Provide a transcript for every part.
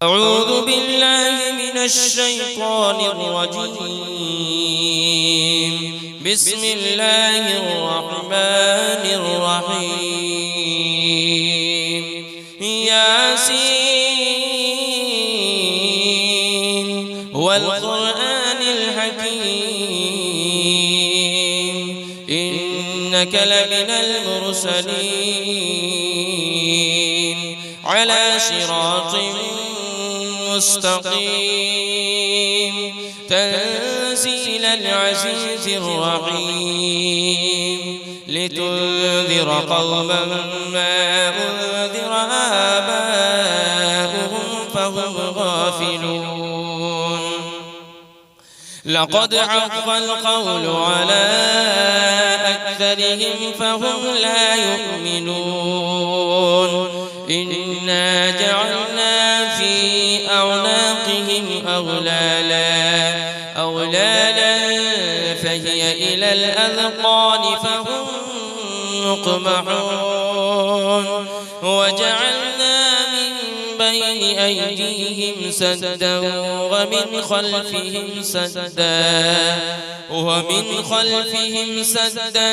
أعوذ بالله من الشيطان الرجيم. بسم الله الرحمن الرحيم. ياسين والقرآن الحكيم إنك لمن المرسلين على صراط مستقيم تنزيل العزيز الرحيم لتنذر قوما ما أنذر آباؤهم فهم غافلون. لقد حق القول على أكثرهم فهم لا يؤمنون. إنا جعلنا في أعناقهم أغلالا فهي إلى الأذقان فهم مقمحون. وجعلنا من بين أيديهم سدا ومن خلفهم سدا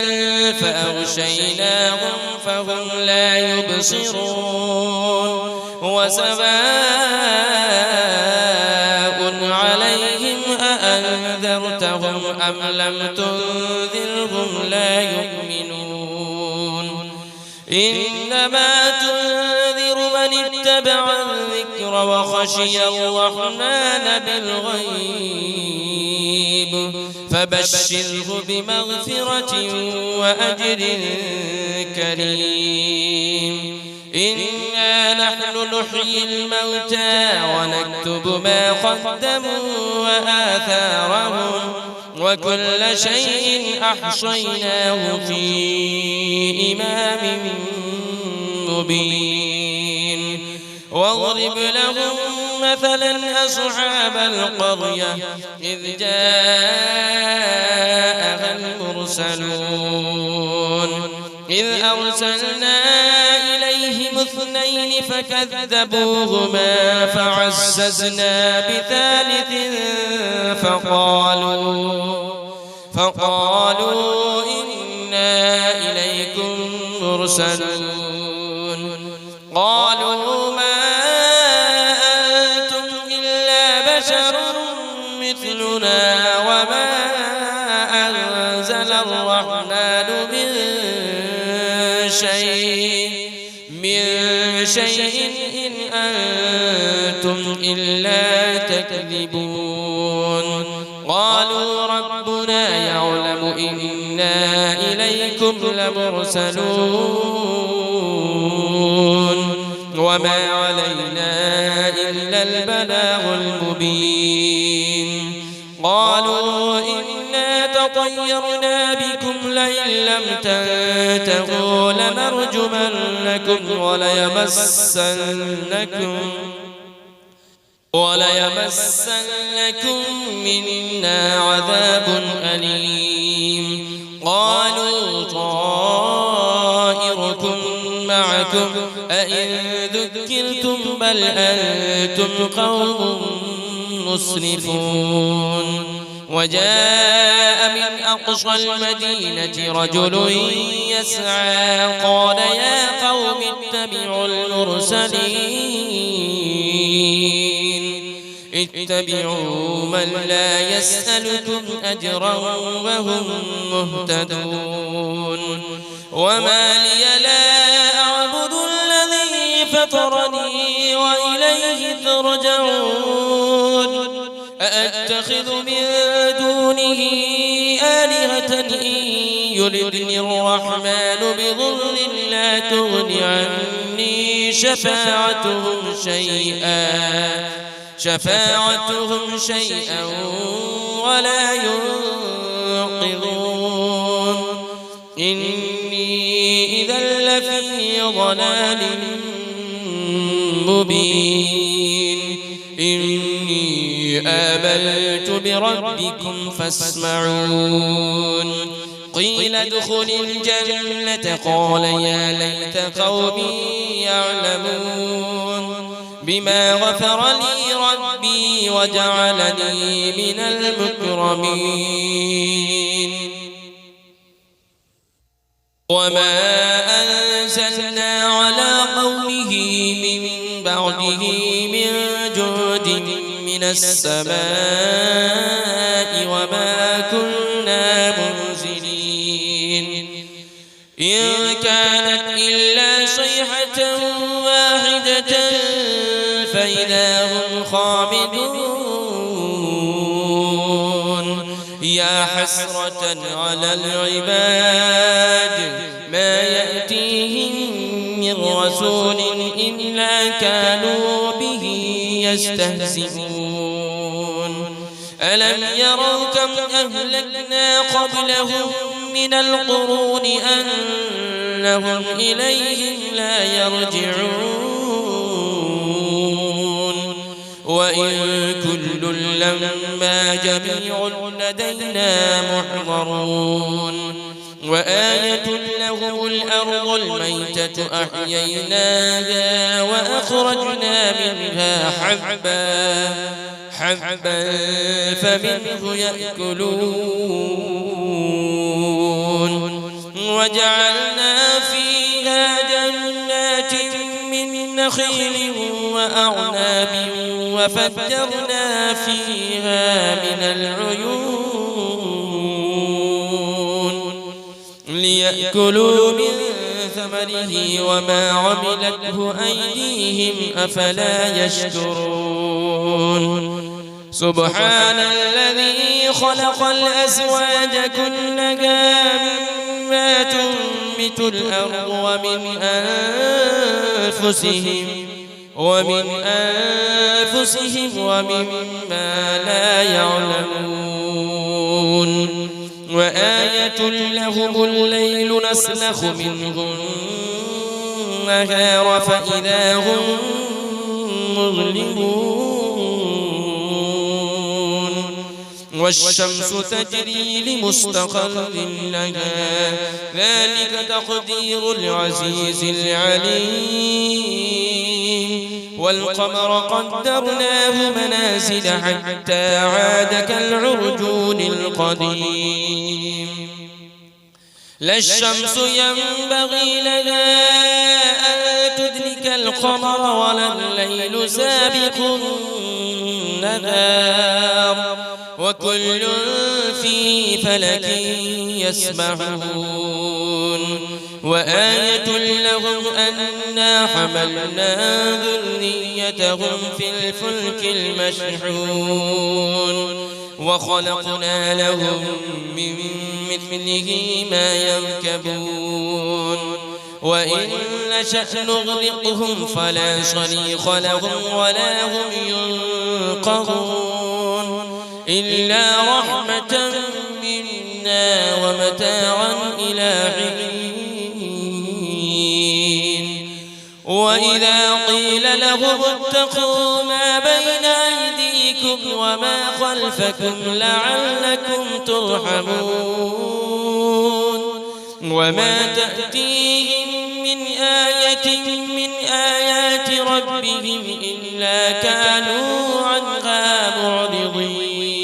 فأغشيناهم فهم لا يبصرون. وسواء عليهم أأنذرتهم أم لم تنذرهم لا يؤمنون. إنما تنذر من اتبع الذكر وخشي الرحمن بالغيب فبشره بمغفرة وأجر كريم. إنا نحن نحيي الموتى ونكتب ما قدموا وآثارهم وكل شيء أحصيناه في إمام مبين. واضرب لهم مثلا أصحاب القرية إذ جاءها المرسلون إذ أرسلنا إليهم 2 فكذبوهما فعززنا بثالث فقالوا إنا إليكم مرسلون. قالوا ما أنتم إلا بشر مثلنا وما أنزل الرحمن من شيء إن أنتم إلا تكذبون. قالوا ربنا يعلم إنا إليكم لمرسلون وما علينا إلا البلاغ المبين. قالوا إنا تطيرنا بكم لئن لم تنتهوا لنرجمنكم وليمسنكم منا عذاب أليم. قالوا طائركم معكم أئن ذكرتم بل أنتم قوم مسرفون. وجاء من أقصى المدينة رجل يسعى قال يا قوم اتبعوا من لا يسألكم أجرا وهم مهتدون. وما لي لا أعبد الذي فطرني وإليه ترجعون. أأتخذ من دونه آلهة إن يردني الرحمن بضر لا تغن عني شفاعتهم شيئا ولا ينقذون. إني إذا لفي ضلال مبين. إني آمنت بربكم فاسمعون. قيل ادخل الجنة قال يا ليت قومي يعلمون. بما غفر لي ربي وجعلني من المكرمين وما أنزلنا على قومه من بعده من جود من السماء وما كنا منزلين إن كانت إلا صيحة واحدة فإذا هم خامدون يا حسرة على العباد ما يأتيهم من رسول إلا كانوا به يستهزئون ألم يروا كم أهلكنا قبلهم من القرون أنهم إليهم لا يرجعون وإن كل لما جميع لدينا محضرون وآية لهم الأرض الميتة أحييناها وأخرجنا منها حبا فمنه يأكلون وجعلنا فيها جنات من نخيل وأعناب وفجرنا فيها من العيون ليأكلوا من ثمره وما عملته أيديهم أفلا يشكرون سبحان الذي خلق الأزواج كلها مما تنبت الأرض ومن أنفسهم ومما لا يعلمون وآية لهم الليل نسلخ منه النهار فإذا هم مظلمون والشمس تجري لمستقر لها ذلك تقدير العزيز العليم والقمر قدرناه منازل حتى عاد كالعرجون القديم لا الشمس ينبغي لها أن تدرك القمر ولا الليل سابق النهار وكل في فلك يسبحون وآية لهم أنا حملنا ذريتهم في الفلك المشحون وخلقنا لهم من مثله ما يركبون وإن نشأ نغرقهم فلا صريخ لهم ولا هم ينقذون إلا رحمة منا ومتاعا إلى حين وإذا قيل لهم اتقوا ما بين أيديكم وما خلفكم لعلكم ترحمون وما تأتيهم من آية من آيات ربهم إلا كانوا عنها معرضين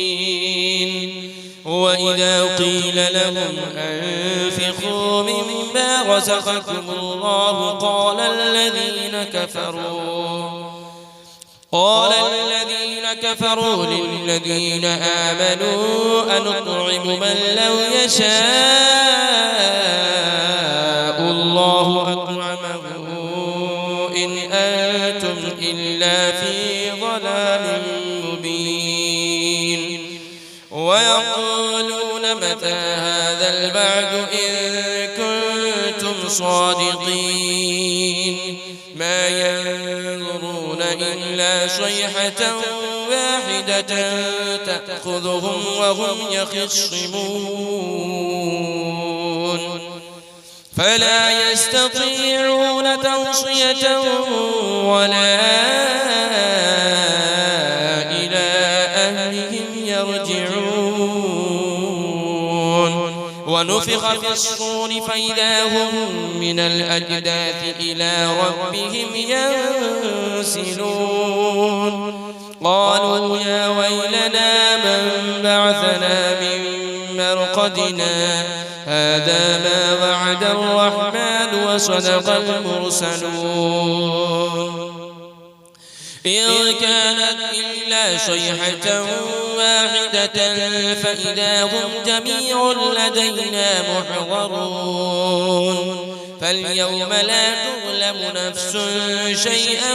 وإذا قيل لهم أنفقوا مما رزقكم الله قال الذين كفروا للذين آمنوا أنطعم من لو يشاء الله أطعمه إن أنتم إلا في ضلال مبين ويقولون متى هذا البعد إن كنتم صادقين ما ينظرون إلا صيحة واحدة تأخذهم وهم يخصمون فلا يستطيعون توصية ولا إلى أهلهم يرجعون ونفخ في الصور فإذا هم من الأجداث إلى ربهم ينسلون قالوا يا ويلنا من بعثنا من مرقدنا هذا ما وعد الرحمن وصدق المرسلون إن كانت إلا صيحة واحدة فإذا هم جميع لدينا محضرون فاليوم لا تظلم نفس شيئا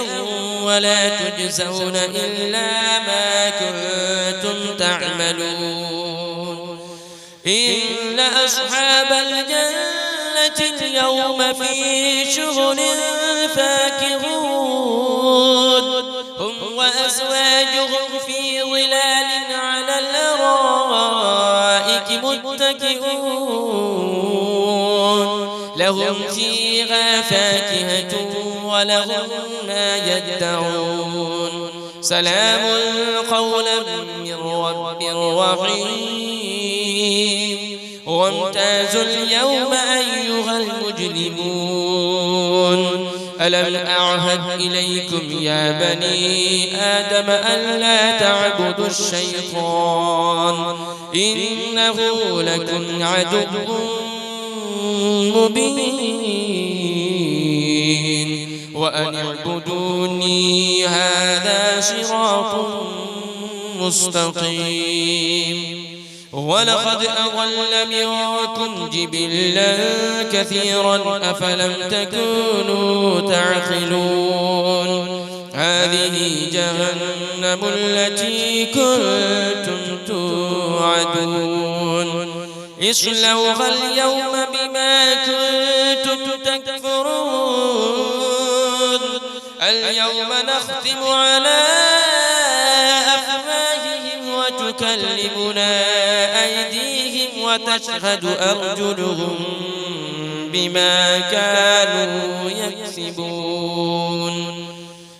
ولا تجزون إلا ما كنتم تعملون إن أصحاب الجنة اليوم في شغل فاكهون هم وأزواجهم في ظلال على الأرائك متكئون لهم فيها فاكهة ولهم ما يدعون سلام قولا من رب رحيم وامتازوا اليوم أيها المجرمون ألم أعهد إليكم يا بني آدم ألا تعبدوا الشيطان إنه لكم عدو مبين وأن اعبدوني هذا صراط مستقيم ولقد أضل منكم جبلا كثيرا أفلم تكونوا تعقلون هذه جهنم التي كنتم توعدون اصلوها اليوم بما كنتم تكفرون اليوم نختم على أفواههم وتكلمنا أيديهم وتشهد أرجلهم بما كانوا يكسبون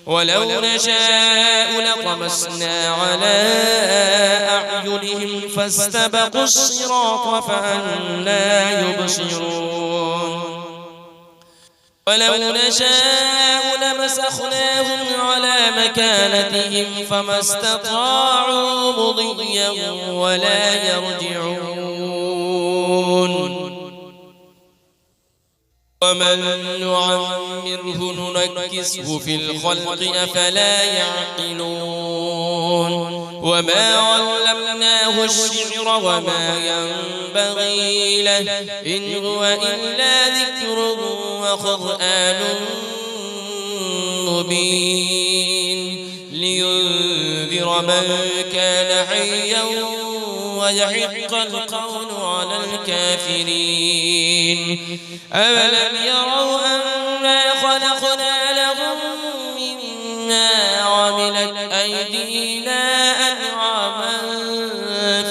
ولو نشاء لطمسنا على أعينهم فاستبقوا الصراط فأنى يبصرون ولو نشاء لمسخناهم على مكانتهم فما استطاعوا مضيا ولا يرجعون ومن نعمره ننكسه في الخلق أفلا يعقلون وما علمناه الشعر وما ينبغي له إن هو إلا ذكر وقرآن مبين لينذر من كان حيا ويحق القول على الكافرين أولم يروا أنا خلقنا لهم مما عملت أيدينا أنعاما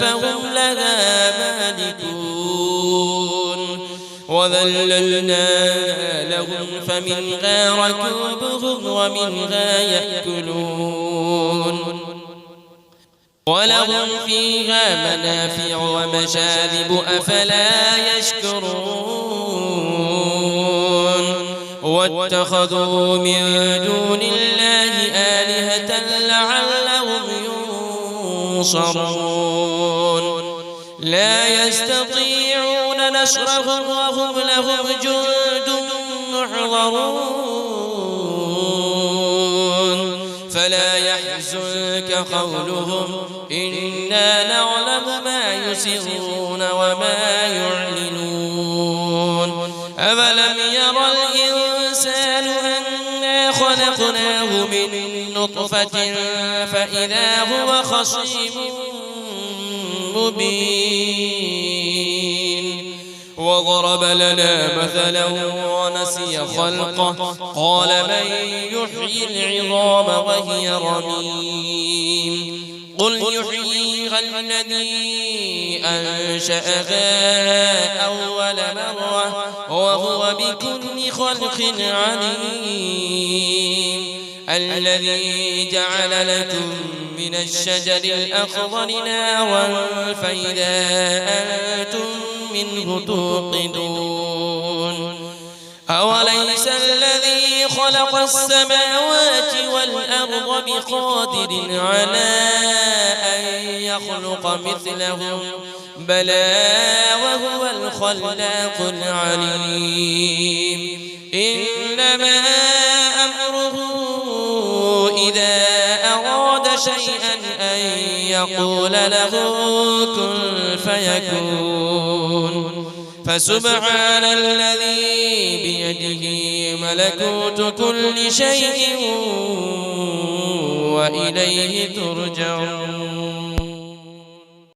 فهم لها مالكون وذللناها لهم فمنها ركوبهم ومنها يأكلون ولهم فيها منافع ومشارب أفلا يشكرون واتخذوا من دون الله آلهة لعلهم ينصرون لا يستطيعون نصرهم وهم لهم جند محضرون فلا يحزنك قولهم إنا نعلم ما يسرون وما يعلنون أولم يرى الإنسان أنا خلقناه من نطفة فإذا هو خصيم مبين وضرب لنا مثلا ونسي خلقه قال من يحيي العظام وهي رميم قل يحييها الذي أنشأها أول مرة وهو بكل خلق عليم الذي جعل لكم من الشجر الأخضر نارا فإذا أنتم منه توقدون أوليس الذي خلق السماوات والأرض بقادر على أن يخلق مثلهم بلى وهو الخلاق العليم إنما أمره إذا أراد شيئا أن يقول له كن فيكون فسبحان الذي بيده ملكوت كل شيء وإليه ترجعون